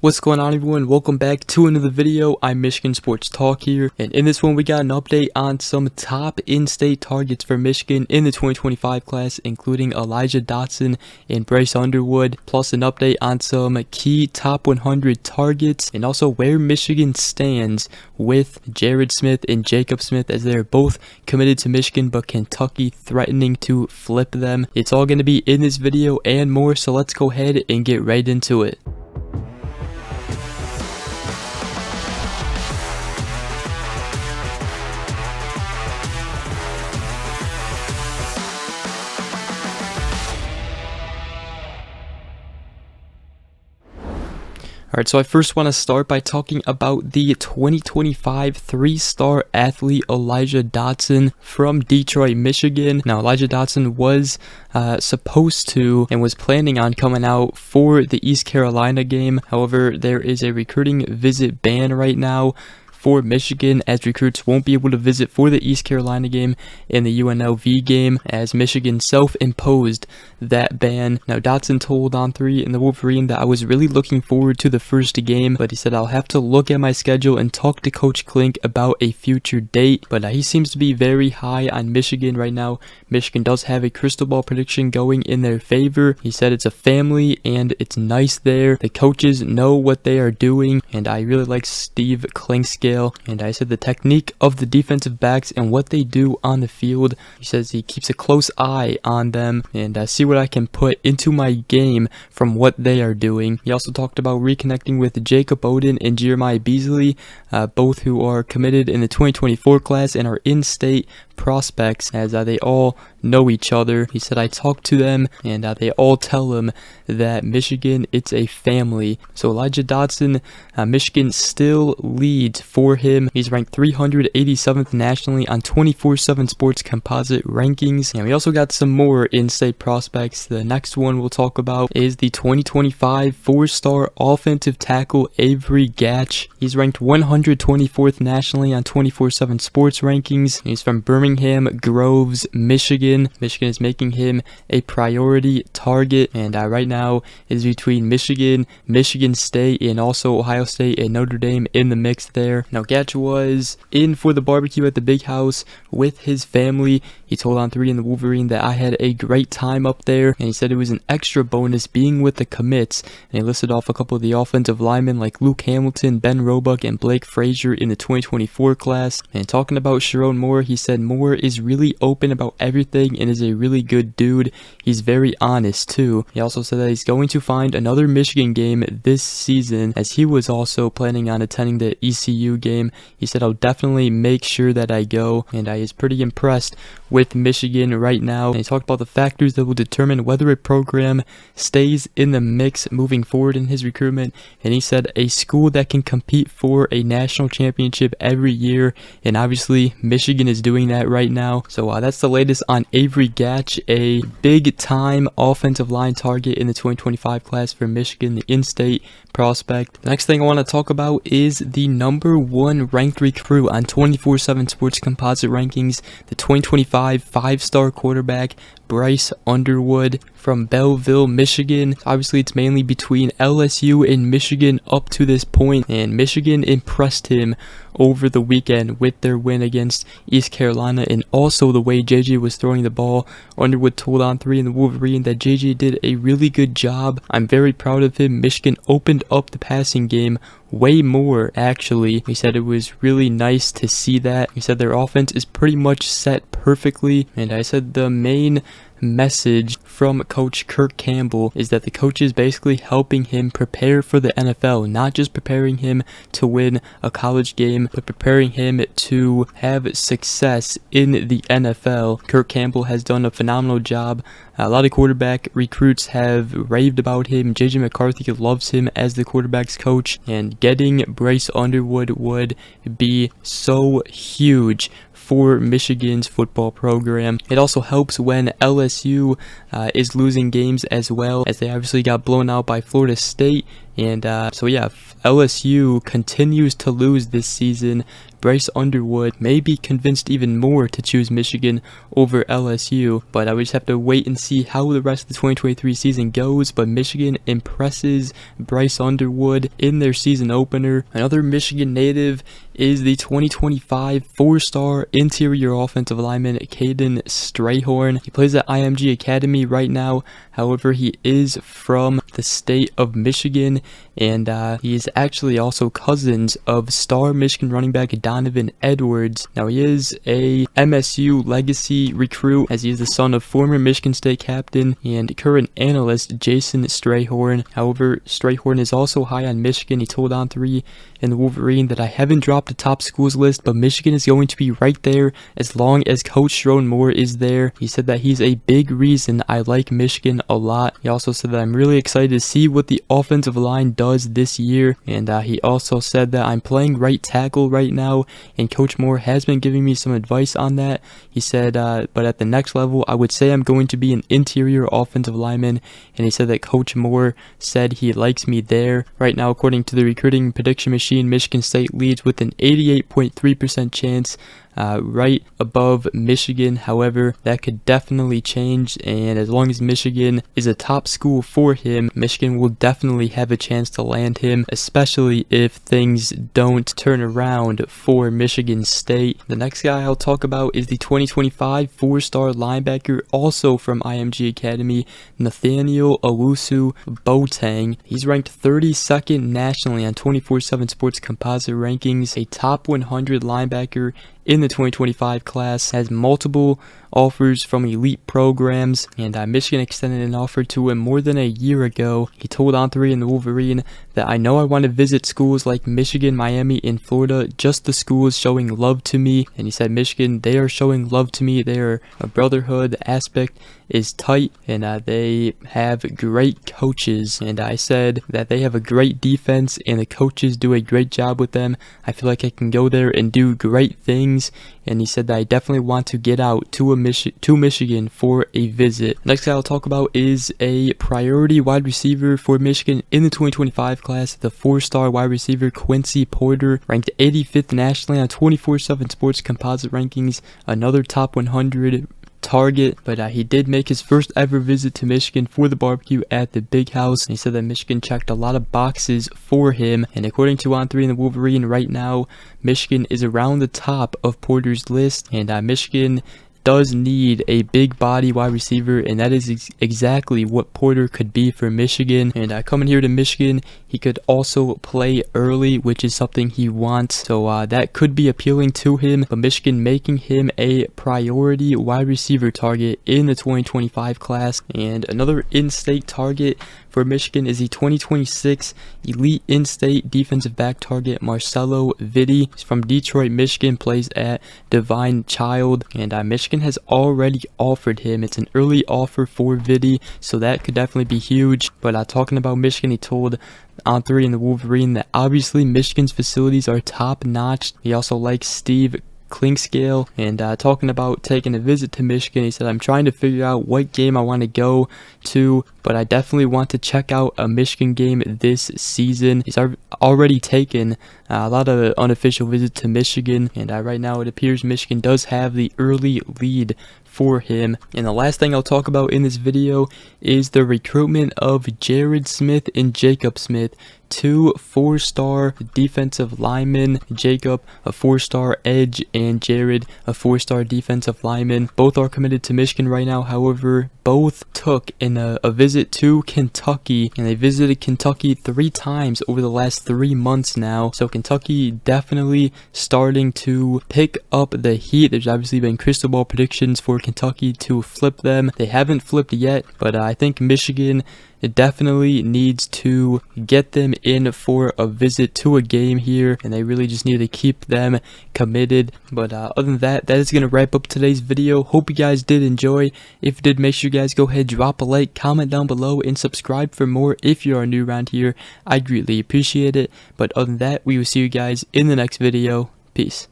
What's going on, everyone? Welcome back to another video. I'm Michigan Sports Talk here, and in this one we got an update on some top in-state targets for Michigan in the 2025 class, including Elijah Dodson and Bryce Underwood, plus an update on some key top 100 targets, and also where Michigan stands with Jared Smith and Jacob Smith, as they're both committed to Michigan, but Kentucky threatening to flip them. It's all going to be in this video and more, so let's go ahead and get right into it. Alright, so I first want to start by talking about the 2025 three-star athlete Elijah Dodson from Detroit, Michigan. Now, Elijah Dodson was supposed to and was planning on coming out for the East Carolina game. However, there is a recruiting visit ban right now for Michigan, as recruits won't be able to visit for the East Carolina game and the UNLV game, as Michigan self-imposed that ban. Now, Dodson told On3 in the Wolverine that I was really looking forward to the first game, but he said I'll have to look at my schedule and talk to Coach Klink about a future date. But he seems to be very high on Michigan right now. Michigan does have a crystal ball prediction going in their favor. He said it's a family and it's nice there. The coaches know what they are doing, and I really like Steve Klink's game. And I said the technique of the defensive backs and what they do on the field. He says he keeps a close eye on them and see what I can put into my game from what they are doing. He also talked about reconnecting with Jacob Oden and Jeremiah Beasley, both who are committed in the 2024 class and are in-state prospects, as they all know each other. He said I talked to them and they all tell him that Michigan, it's a family. So Elijah Dodson, Michigan still leads for him. He's ranked 387th nationally on 24/7 Sports composite rankings. And we also got some more in-state prospects. The next one we'll talk about is the 2025 four-star offensive tackle Avery Gatch. He's ranked 124th nationally on 24/7 Sports rankings. He's from Birmingham Groves, Michigan. Michigan is making him a priority target, and right now it is between Michigan, Michigan State, and also Ohio State and Notre Dame in the mix there. Now, Gatch was in for the barbecue at the big house with his family. He told On3 in the Wolverine that I had a great time up there, and he said it was an extra bonus being with the commits, and he listed off a couple of the offensive linemen like Luke Hamilton, Ben Roebuck, and Blake Frazier in the 2024 class. And talking about Sharon Moore, he said Moore is really open about everything and is a really good dude. He's very honest too. He also said that he's going to find another Michigan game this season, as he was also planning on attending the ECU game. He said I'll definitely make sure that I go, and I is pretty impressed with Michigan right now. And he talked about the factors that will determine whether a program stays in the mix moving forward in his recruitment, and he said a school that can compete for a national championship every year, and obviously Michigan is doing that right now. So that's the latest on Avery Gatch, a big time offensive line target in the 2025 class for Michigan, the in-state prospect. The next thing I want to talk about is the #1 ranked recruit on 24/7 Sports composite rankings, the 2025 five-star quarterback Bryce Underwood from Belleville, Michigan. Obviously, it's mainly between LSU and Michigan up to this point, and Michigan impressed him over the weekend with their win against East Carolina, and also the way JJ was throwing the ball. Underwood told On3 in the Wolverine that JJ did a really good job. I'm very proud of him. Michigan opened up the passing game way more, actually. He said it was really nice to see that. He said their offense is pretty much set perfectly, and I said the main message from Coach Kirk Campbell is that the coach is basically helping him prepare for the NFL, not just preparing him to win a college game, but preparing him to have success in the NFL. Kirk Campbell has done a phenomenal job. A lot of quarterback recruits have raved about him. JJ McCarthy loves him as the quarterback's coach, and getting Bryce Underwood would be so huge for Michigan's football program. It also helps when LSU is losing games as well, as they obviously got blown out by Florida State. And so yeah, LSU continues to lose this season. Bryce Underwood may be convinced even more to choose Michigan over LSU, but we just have to wait and see how the rest of the 2023 season goes. But Michigan impresses Bryce Underwood in their season opener. Another Michigan native is the 2025 four-star interior offensive lineman Caden Strayhorn. He plays at IMG Academy right now. However, he is from the state of Michigan, and he is actually also cousins of star Michigan running back Donovan Edwards. Now, he is a MSU legacy recruit, as he is the son of former Michigan State captain and current analyst Jason Strayhorn. However, Strayhorn is also high on Michigan. He told On3 in the Wolverine that I haven't dropped a top schools list, but Michigan is going to be right there as long as Coach Sherrone Moore is there. He said that he's a big reason I like Michigan a lot. He also said that I'm really excited to see what the offensive line does this year, and he also said that I'm playing right tackle right now, and Coach Moore has been giving me some advice on that. He said, but at the next level, I would say I'm going to be an interior offensive lineman, and he said that Coach Moore said he likes me there. Right now, according to the recruiting prediction machine, Michigan State leads with an 88.3% chance right above Michigan. However, that could definitely change, and as long as Michigan is a top school for him, Michigan will definitely have a chance to land him, especially if things don't turn around for Michigan State. The next guy I'll talk about is the 2025 four-star linebacker, also from IMG Academy, Nathaniel Awusu Boateng. He's ranked 32nd nationally on 24/7 Sports composite rankings, a top 100 linebacker in the 2025 class, has multiple offers from elite programs, and Michigan extended an offer to him more than a year ago. He told On3 in the Wolverine that I know I want to visit schools like Michigan, Miami, and Florida, just the schools showing love to me. And he said Michigan, they are showing love to me. They are a brotherhood. The aspect is tight, and they have great coaches. And I said that they have a great defense, and the coaches do a great job with them. I feel like I can go there and do great things. And he said that I definitely want to get out to Michigan for a visit. Next guy I'll talk about is a priority wide receiver for Michigan in the 2025 class, the four-star wide receiver Quincy Porter, ranked 85th nationally on 24/7 Sports composite rankings, another top 100 target. But he did make his first ever visit to Michigan for the barbecue at the Big House, and he said that Michigan checked a lot of boxes for him. And according to On3 in the Wolverine, right now Michigan is around the top of Porter's list, and Michigan does need a big body wide receiver, and that is exactly what Porter could be for Michigan. And coming here to Michigan, he could also play early, which is something he wants, so that could be appealing to him. But Michigan making him a priority wide receiver target in the 2025 class. And another in-state target for Michigan is the 2026 elite in-state defensive back target Marcelo Vitti. He's from Detroit, Michigan, plays at Divine Child, and Michigan has already offered him. It's an early offer for Vitti, so that could definitely be huge. But talking about Michigan, he told On3 in the Wolverine that obviously Michigan's facilities are top-notch. He also likes Steve Clinkscale, and talking about taking a visit to Michigan, he said, I'm trying to figure out what game I want to go to, but I definitely want to check out a Michigan game this season. He's already taken a lot of unofficial visits to Michigan, and right now it appears Michigan does have the early lead for him. And the last thing I'll talk about in this video is the recruitment of Jared Smith and Jacob Smith, two four-star defensive linemen. Jacob, a four-star edge, and Jared, a four-star defensive lineman. Both are committed to Michigan right now. However, both took a visit to Kentucky, and they visited Kentucky 3 times over the last 3 months now. So Kentucky definitely starting to pick up the heat. There's obviously been crystal ball predictions for Kentucky to flip them. They haven't flipped yet, but I think Michigan it definitely needs to get them in for a visit to a game here, and they really just need to keep them committed. But other than that, that is going to wrap up today's video. Hope you guys did enjoy. If you did, make sure you guys go ahead, drop a like, comment down below, and subscribe for more if you are new around here. I greatly appreciate it. But other than that, we will see you guys in the next video. Peace.